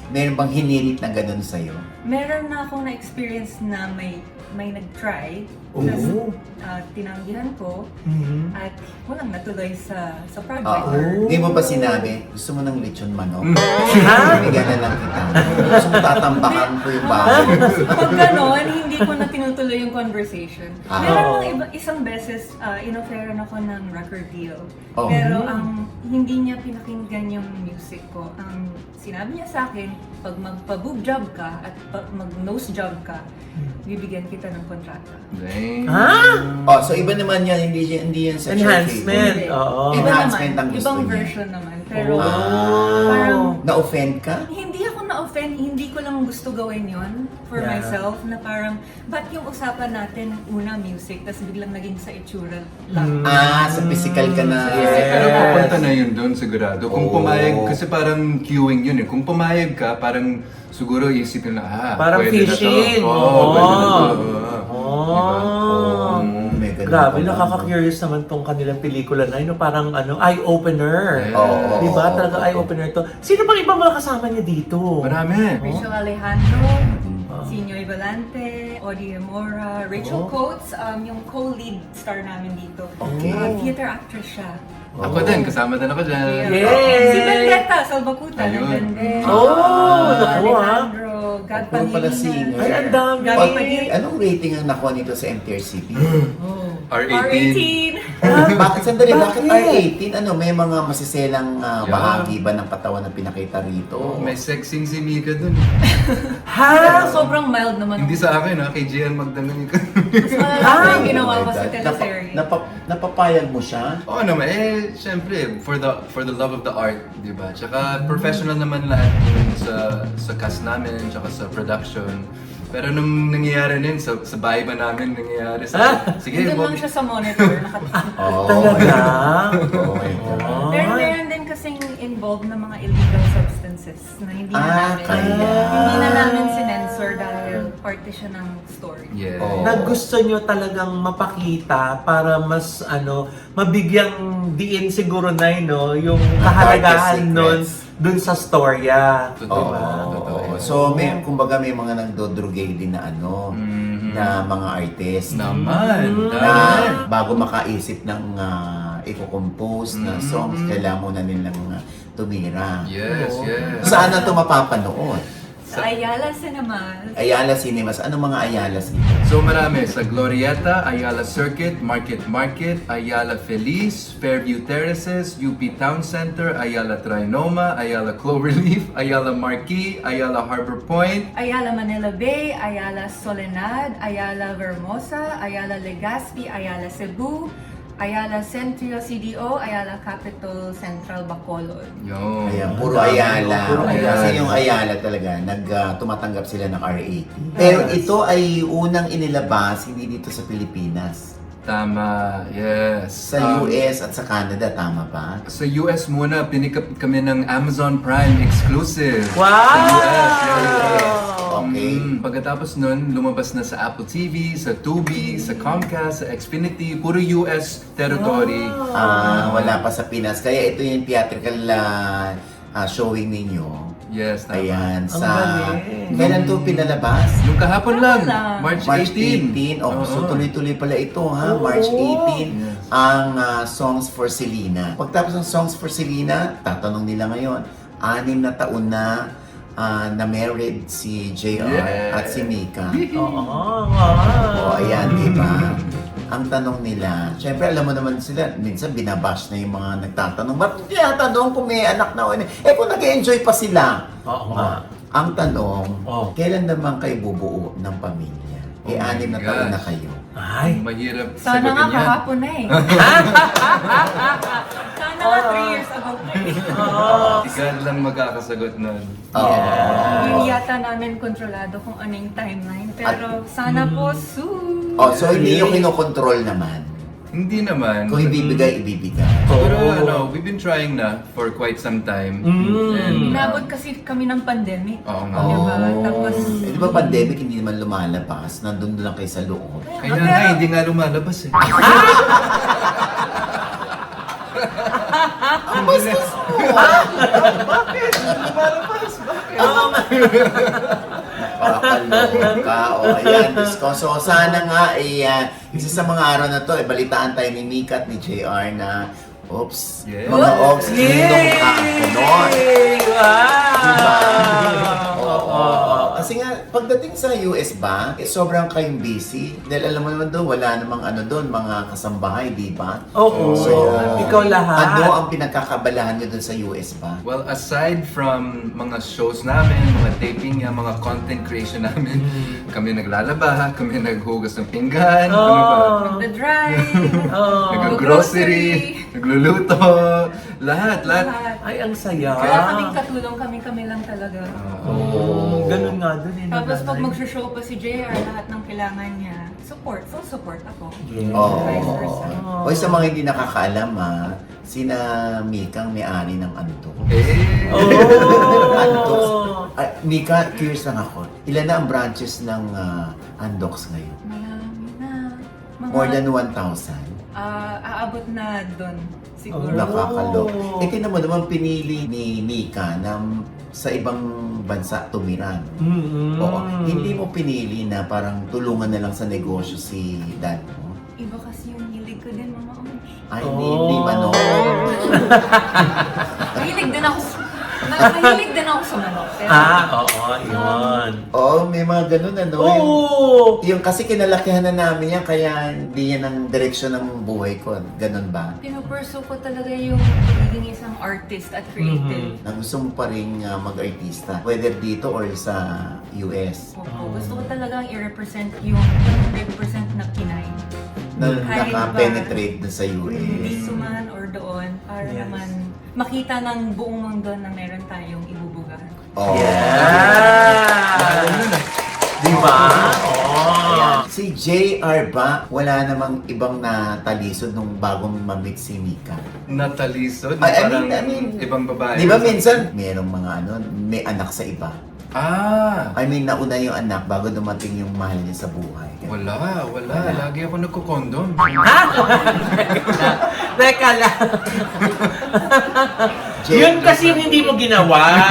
meron bang hinirit na ganun sa'yo? Meron na akong na-experience na may nag-try. Oo. Tapos tinanggihan ko Mhm. at walang natuloy sa project. Oo. Hindi mo ba sinabi, gusto mo ng lechon manok? Ha? Bigyan na lang kita. Gusto mo tatambakan ko yung bahay. Pag ganon, hindi ko na tinutuloy yung conversation. Ah. Meron lang isang beses, in-offeran ako ng record deal. Oh. Pero ang hindi niya pinakinggan yung music ko. Ang sinabi niya sa akin, pag magpa-boob job ka at pag mag-nose job ka, bibigyan kita ng kontrata. Dang. Ha? So iba naman yan, hindi yan sa Enhancement. Hindi. Oo. Iba Enhancement ang naman, gusto ibang niya. version naman. Pero Oh. parang Na-offend ka? hindi ako na-offend, hindi ko lang gusto gawin yon for Yeah. myself na parang, ba't yung usapan natin una music, tapos biglang naging sa itsura lang. Sa physical ka na. Pero papunta na yun doon sigurado. Kung Oo. pumayag, kasi parang queuing yun eh. Kung pumayag ka, parang siguro isipin na, Parang pwede fishing. na to. Oo. Pwede na to. Oh. May ganun Grabe, pala. nakaka-curious naman tong kanilang pelikula na yun. Parang eye-opener. Oo. Diba? Talaga eye-opener to. Sino bang ibang mga kasama niya dito? Marami. Rachel Alejandro, Sinyoy Valante, Audie Mora, Rachel Coates, yung co-lead star namin dito. Okay. Theater actress siya. Ako din, kasama din ako dyan. Yay! Si Vendetta, Salvacuta, Ayun. nandun din. Oh, naku, Alejandro Gab Puro pala Pangilinan. singer. Ay, ang dami. Gabi Pangilinan. Anong rating ang nakuha nito sa MTRCP? R18. Bakit sandali? Bakit Bakit? R18? Ano, may mga masiselang bahagi ba ng katawan na pinakita rito? May sexing si Mika dun. Pero sobrang mild naman. Hindi sa akin ha, kay Gian Magdangan ka. Mas malala yung ginawa Oh ko my sa God. teleserye. Napapayag mo siya? Oo naman, syempre, for the love of the art, di ba? Tsaka professional naman lahat yun sa cast namin, tsaka sa production. Pero nung nangyayari na yun, sa bahay ba namin nangyayari? Sige, Nandun lang siya sa monitor. Oh, Talaga? Oh my God. Pero meron din kasing involved na mga illegal substances na hindi kaya. hindi na namin sinensor dahil parte siya ng story. Yeah. Oh. Na gusto nyo talagang mapakita para mas mabigyang diin siguro na yung kahalagahan Darkest nun secrets. dun sa storya. Totoo. Oo. Totoo. So, kumbaga may mga nagdodrogay din na na mga artist. Naman. Na bago makaisip ng i-compose na songs, kailangan muna nilang tumira. Yes, yes. Saan na ito mapapanood? Sa Ayala Cinemas. Ayala Cinemas. Anong mga Ayalas dito? So marami, sa Glorieta, Ayala Circuit, Market, Ayala Feliz, Fairview Terraces, UP Town Center, Ayala Trinoma, Ayala Cloverleaf, Ayala Marquee, Ayala Harbor Point, Ayala Manila Bay, Ayala Soledad, Ayala Vermosa, Ayala Legazpi, Ayala Cebu, Ayala Centro CDO, Ayala Capital Central Bacolod. Yun. Ayan, puro Ayala. Puro Ayala. Kasi yung Ayala talaga, tumatanggap sila ng R80. Pero ito ay unang inilabas, hindi dito sa Pilipinas. Tama, yes. Sa US at sa Canada, tama ba? Sa US muna, pinikap kami ng Amazon Prime exclusive. Wow! Sa US, yes. Okay. Pagkatapos nun, lumabas na sa Apple TV, sa Tubi, sa Comcast, sa Xfinity, puro US territory. Wala pa sa Pinas. Kaya ito yung theatrical showing ninyo. Yes, tama. Ayan, Ang sa... galing. Kailan ito pinalabas? Yung kahapon lang, lang. March March 18. 18. Oh, so tuloy-tuloy pala ito, ha? March 18. Ang Songs for Selena. Pagtapos ng Songs for Selena, tatanong nila ngayon, 6 na taon na married si JR Yeah. at si Mika. Oo. O, ayan, di ba? Ang tanong nila, syempre alam mo naman sila, minsan binabash na yung mga nagtatanong, ba't hindi natanong kung may anak na o hindi? Eh kung nag-enjoy pa sila. Oo nga. Ang tanong, Oh. kailan naman kayo bubuo ng pamilya? Oh my 6 na taon na gosh. kayo. Ay. Mahirap Sana nga sagutin yan. kahapon na eh. Sana nga 3 years ago na eh. Ikaw lang magkakasagot nun. Hindi yata namin kontrolado kung ano yung timeline. Pero sana po soon. Oh, so hindi yung kinokontrol naman. Hindi naman. Kung ibibigay, ibibigay. Siguro, we've been trying na for quite some time. And, Inabot kasi kami ng pandemic. Oo nga. Diba? Tapos, Eh, di ba pandemic hindi naman lumalabas? Nandun lang kayo sa loob. Kaya nga, hindi nga lumalabas eh. Ang bastos mo! Nakakaloka. O, ayan, Diyos ko. So, sana nga, isa sa mga araw na to, balitaan tayo ni Mika at ni JR na, oops, Yeah. mga oops, ninong kapunon. Diba? Oo. Kasi nga, pagdating sa US ba, sobrang kayong busy. Dahil alam mo naman doon, wala namang doon, mga kasambahay, di ba? Oo. So, Ikaw lahat. ano ang pinagkakabalahan nyo doon sa US ba? Well, aside from mga shows namin, mga taping niya, mga content creation namin, kami naglalaba, kami naghugas ng pinggan, ano ba? the drive. Oh. Nag-grocery, nagluluto, lahat. Ay, ang saya. Kaya kaming katulong kami lang talaga. Oh, ganun nga dun eh. Tapos pag nanay. mag-show pa si JR, lahat ng kailangan niya, full support ako. Oo. Vice versa. O sa mga hindi nakakaalam sina Mikang may-ari ng Antok. Eh, Andox. Mika, curious lang ako. Ilan na ang branches ng Andox ngayon? Marami na. Mga, More than 1,000? aabot na doon siguro. Nakakalok. Eh, tinan mo naman pinili ni Mika na sa ibang bansa tumiran. Oo. Hindi mo pinili na parang tulungan na lang sa negosyo si dad mo. Iba kasi yung hilig ko din, mga orange. Ay, hindi man. Hilig din ako. Mahilig din ako sa manok. Pero, Oo, yun. Oo, may mga ganun ano. Oo! Yung kasi kinalakihan na namin yan, kaya hindi yan ang direksyon ng buhay ko. Ganun ba? pinupursue ko talaga yung pagiging isang artist at creative. Na gusto mo pa rin mag-artista, whether dito or sa US. Opo, gusto ko talagang i-represent yung 100% na Pinay. Na Kahit ba naka-penetrate na sa US. dito man or doon, para Yes. naman makita ng buong mundo na meron tayong ibubuga. Oh. Yeah! Diba? Oo. Si JR ba, wala namang ibang natalisod nung bagong mamit si Mika? Natalisod, I parang mean, ibang babae. Di ba minsan, merong mga may anak sa iba? Ah! I mean, nauna yung anak bago dumating yung mahal niya sa buhay. Wala. Lagi ako nagkukondom. Teka lang. Jay, Yun kasi yung hindi mo ginawa.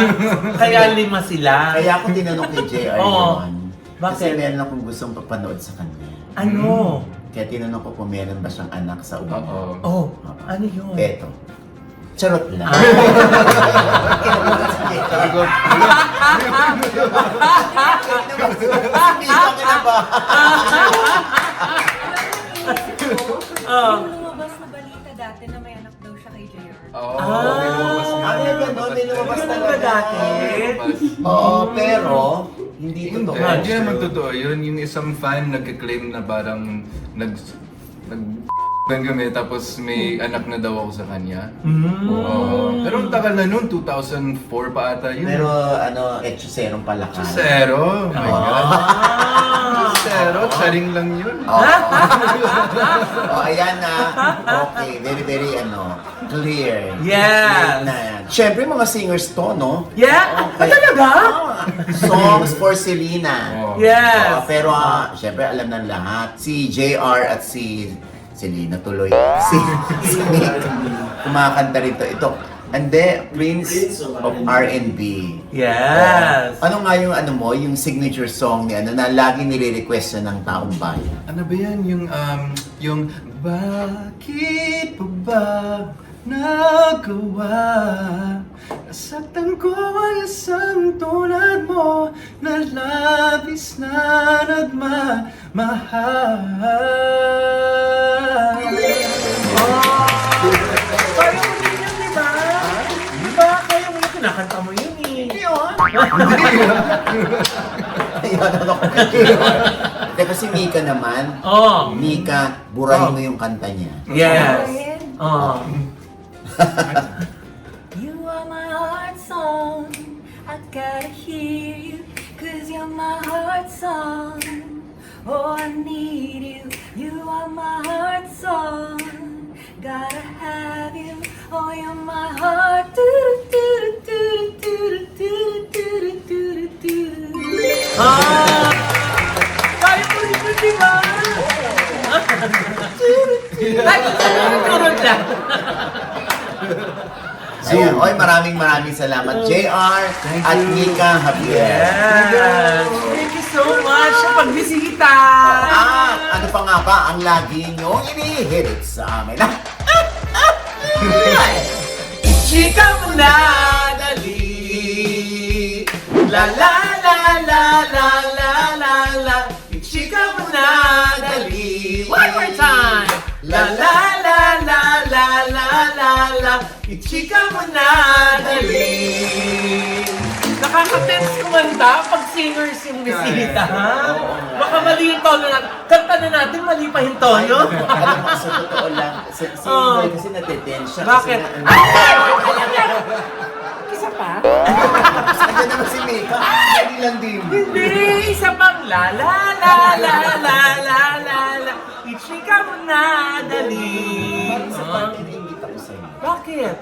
Kaya 5 sila. Kaya ako tinanong kay JR Oo. yun. Bakit? Kasi meron akong gustong papanood sa kanya. Ano? Kaya tinanong ko kung meron ba siyang anak sa uba. Oo. Oh, ano yun? Eto. Charot lang. Sabi ko, Sabihan ka na ba? Yung lumabas na balita dati na may anak daw siya kay JR. oo, Ah. may lumabas nga. Ay, ganun, may lumabas Ganun talaga. ba dati? Lumabas. Oo, pero hindi Hindi, totoo. hindi naman totoo yun. Yung isang fan nagka-claim na parang kami tapos may anak na daw ako sa kanya. Oo. Pero ang tagal na nun, 2004 pa ata yun. Pero etchoserong palakad. Zero? Oh my God. Zero? Charing lang yun. Oh, ayan na. Okay, very, very, clear. Yes. Clear na yan. Siyempre, mga singers to, no? Yeah? Okay. Talaga? Songs for Selena. Oh. Yes. Pero, siyempre, alam ng lahat. Si JR at si Selena tuloy. Si Nick. Kumakanta rito. Ito. Hindi, Prince of R&B. Yes. Ano nga yung yung signature song ni na lagi nire-request siya ng taong bayan? Ano ba yan? Yung bakit pa ba nagawa? Nasaktan ko ang isang tulad mo na labis na nagmamahal. Kaya mo din yun, di ba? Di ba? Kaya mo yun, kinakanta mo yun eh. Ayun, ano ko kay JR. Kasi si Mika naman, Oh. Mika, burahin mo yung kanta niya. Yes. Oh. You are my heart song. I gotta hear you, 'cause you're my heart song. Oh, I need you. You are my heart song. Gotta have you. Oh, you're my heart. Kaya mo rin yun, di ba? Ay, turun lang. Ayan, oy, maraming salamat JR at Mika Javier. Yes. Thank you so much sa pagbisita. Ano pa nga ba ang lagi niyong inihirit sa amin? Chika mo na dali. La la la la la la la la. Chika mo na dali. One more time. La la la la la la la la. Chika mo na dali. Nakaka-tense kumanta pag singers yung bisita, ha? Baka mali yung tono natin. Kanta na natin, mali pa yung tono. Alam mo, sa totoo lang, si Indoy kasi natitensya. Bakit? Isa pa? Nandiyan naman si Mika. Hindi lang din. Hindi, isa pang la la la la la la la la. Ichika mo na dali. Sa parte na ingit ako sa'yo. Bakit?